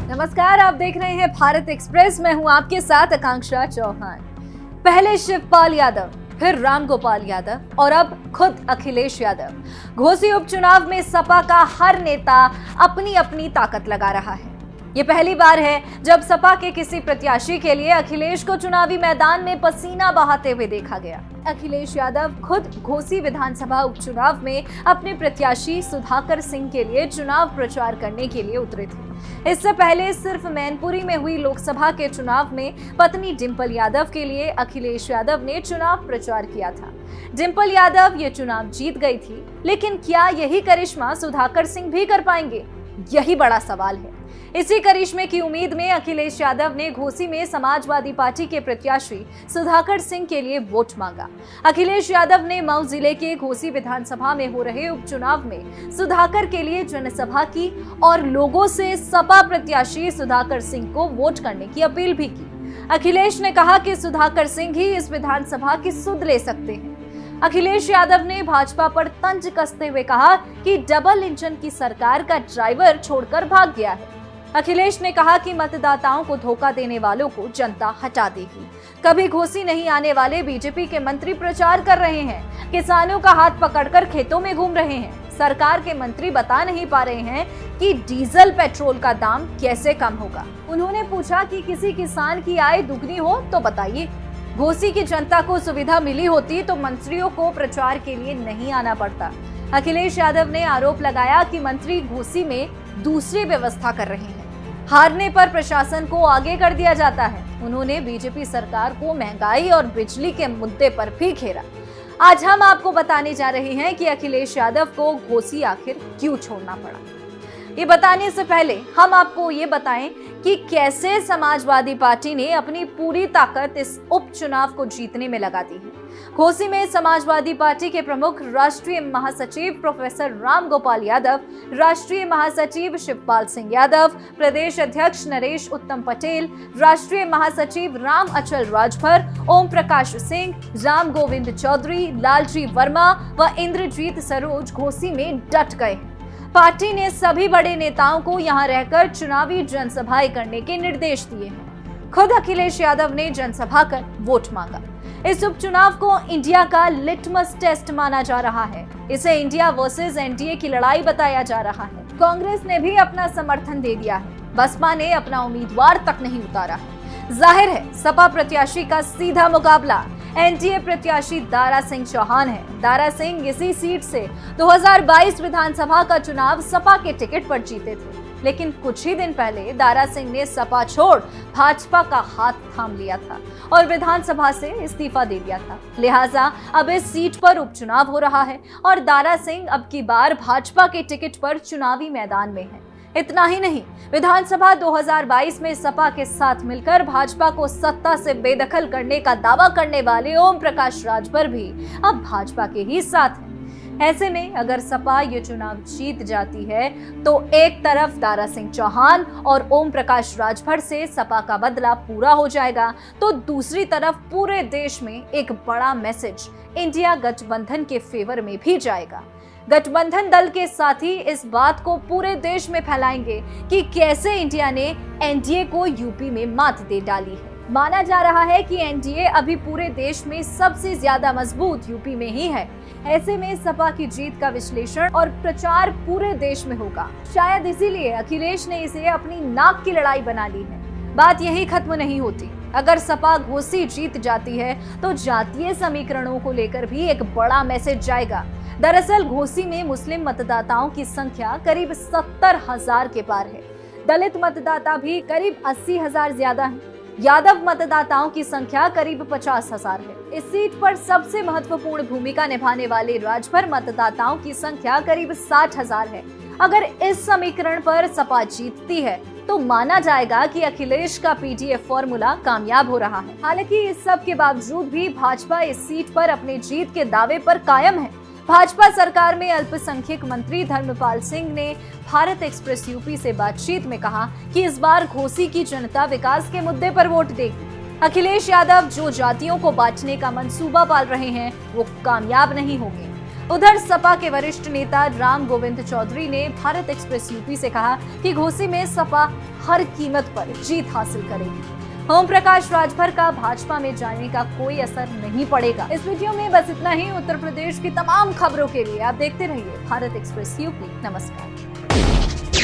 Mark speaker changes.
Speaker 1: नमस्कार, आप देख रहे हैं भारत एक्सप्रेस। मैं हूं आपके साथ आकांक्षा चौहान। पहले शिवपाल यादव, फिर रामगोपाल यादव और अब खुद अखिलेश यादव। घोसी उपचुनाव में सपा का हर नेता अपनी अपनी ताकत लगा रहा है। ये पहली बार है जब सपा के किसी प्रत्याशी के लिए अखिलेश को चुनावी मैदान में पसीना बहाते हुए देखा गया। अखिलेश यादव खुद घोसी विधानसभा उपचुनाव में अपने प्रत्याशी सुधाकर सिंह के लिए चुनाव प्रचार करने के लिए उतरे थे। इससे पहले सिर्फ मैनपुरी में हुई लोकसभा के चुनाव में पत्नी डिंपल यादव के लिए अखिलेश यादव ने चुनाव प्रचार किया था। डिंपल यादव ये चुनाव जीत गई थी, लेकिन क्या यही करिश्मा सुधाकर सिंह भी कर पाएंगे? यही बड़ा सवाल है। इसी करिश्मे की उम्मीद में अखिलेश यादव ने घोसी में समाजवादी पार्टी के प्रत्याशी सुधाकर सिंह के लिए वोट मांगा। अखिलेश यादव ने मऊ जिले के घोसी विधानसभा में हो रहे उपचुनाव में सुधाकर के लिए जनसभा की और लोगों से सपा प्रत्याशी सुधाकर सिंह को वोट करने की अपील भी की। अखिलेश ने कहा कि सुधाकर सिंह ही इस विधानसभा की सुध ले सकते हैं। अखिलेश यादव ने भाजपा पर तंज कसते हुए कहा कि डबल इंजन की सरकार का ड्राइवर छोड़कर भाग गया है। अखिलेश ने कहा कि मतदाताओं को धोखा देने वालों को जनता हटा देगी। कभी घोसी नहीं आने वाले बीजेपी के मंत्री प्रचार कर रहे हैं, किसानों का हाथ पकड़कर खेतों में घूम रहे हैं। सरकार के मंत्री बता नहीं पा रहे हैं कि डीजल पेट्रोल का दाम कैसे कम होगा। उन्होंने पूछा कि किसी किसान की आय दुगनी हो तो बताइए। घोसी की जनता को सुविधा मिली होती तो मंत्रियों को प्रचार के लिए नहीं आना पड़ता। अखिलेश यादव ने आरोप लगाया कि मंत्री घोसी में दूसरी व्यवस्था कर रहे हैं। हारने पर प्रशासन को आगे कर दिया जाता है। उन्होंने बीजेपी सरकार को महंगाई और बिजली के मुद्दे पर भी घेरा। आज हम आपको बताने जा रहे हैं कि अखिलेश यादव को घोसी आखिर क्यों छोड़ना पड़ा। ये बताने से पहले हम आपको ये बताएं कि कैसे समाजवादी पार्टी ने अपनी पूरी ताकत इस उपचुनाव को जीतने में लगा दी है। घोसी में समाजवादी पार्टी के प्रमुख राष्ट्रीय महासचिव प्रोफेसर रामगोपाल यादव, राष्ट्रीय महासचिव शिवपाल सिंह यादव, प्रदेश अध्यक्ष नरेश उत्तम पटेल, राष्ट्रीय महासचिव राम अचल राजभर, ओम प्रकाश सिंह, राम गोविंद चौधरी, लालजी वर्मा व इंद्रजीत सरोज घोसी में डट गए। पार्टी ने सभी बड़े नेताओं को यहां रहकर चुनावी जनसभाएं करने के निर्देश दिए हैं। खुद अखिलेश यादव ने जनसभा कर वोट मांगा। इस उपचुनाव को इंडिया का लिटमस टेस्ट माना जा रहा है। इसे इंडिया वर्सेस एनडीए की लड़ाई बताया जा रहा है। कांग्रेस ने भी अपना समर्थन दे दिया है। बसपा ने अपना उम्मीदवार तक नहीं उतारा है। जाहिर है सपा प्रत्याशी का सीधा मुकाबला एनडीए प्रत्याशी दारा सिंह चौहान है। दारा सिंह इसी सीट से 2022 विधानसभा का चुनाव सपा के टिकट पर जीते थे, लेकिन कुछ ही दिन पहले दारा सिंह ने सपा छोड़ भाजपा का हाथ थाम लिया था और विधानसभा से इस्तीफा दे दिया था। लिहाजा अब इस सीट पर उपचुनाव हो रहा है और दारा सिंह अब की बार भाजपा के टिकट पर चुनावी मैदान में है। इतना ही नहीं, विधानसभा 2022 में सपा के साथ मिलकर भाजपा को सत्ता से बेदखल करने का दावा करने वाले ओम प्रकाश राजभर भी अब भाजपा के ही साथ हैं। ऐसे में अगर सपा ये चुनाव जीत जाती है तो एक तरफ दारा सिंह चौहान और ओम प्रकाश राजभर से सपा का बदला पूरा हो जाएगा, तो दूसरी तरफ पूरे देश में एक बड़ा मैसेज इंडिया गठबंधन के फेवर में भी जाएगा। गठबंधन दल के साथी इस बात को पूरे देश में फैलाएंगे कि कैसे इंडिया ने एनडीए को यूपी में मात दे डाली है। माना जा रहा है कि एनडीए अभी पूरे देश में सबसे ज्यादा मजबूत यूपी में ही है। ऐसे में सपा की जीत का विश्लेषण और प्रचार पूरे देश में होगा। शायद इसीलिए अखिलेश ने इसे अपनी नाक की लड़ाई बना ली है। बात यही खत्म नहीं होती। अगर सपा घोसी जीत जाती है तो जातीय समीकरणों को लेकर भी एक बड़ा मैसेज जाएगा। दरअसल घोसी में मुस्लिम मतदाताओं की संख्या करीब 70,000 के पार है। दलित मतदाता भी करीब 80,000 ज्यादा हैं। यादव मतदाताओं की संख्या करीब 50,000 है। इस सीट पर सबसे महत्वपूर्ण भूमिका निभाने वाले राजभर मतदाताओं की संख्या करीब 60,000 है। अगर इस समीकरण पर सपा जीतती है तो माना जाएगा कि अखिलेश का पीडीएफ फॉर्मूला कामयाब हो रहा है। हालांकि इस सब के बावजूद भी भाजपा इस सीट पर अपने जीत के दावे पर कायम है। भाजपा सरकार में अल्पसंख्यक मंत्री धर्मपाल सिंह ने भारत एक्सप्रेस यूपी से बातचीत में कहा कि इस बार घोसी की जनता विकास के मुद्दे पर वोट देगी। अखिलेश यादव जो जातियों को बांटने का मंसूबा पाल रहे हैं वो कामयाब नहीं होंगे। उधर सपा के वरिष्ठ नेता राम गोविंद चौधरी ने भारत एक्सप्रेस यूपी से कहा कि घोसी में सपा हर कीमत पर जीत हासिल करेगी। ओम प्रकाश राजभर का भाजपा में जाने का कोई असर नहीं पड़ेगा। इस वीडियो में बस इतना ही। उत्तर प्रदेश की तमाम खबरों के लिए आप देखते रहिए भारत एक्सप्रेस यूपी। नमस्कार।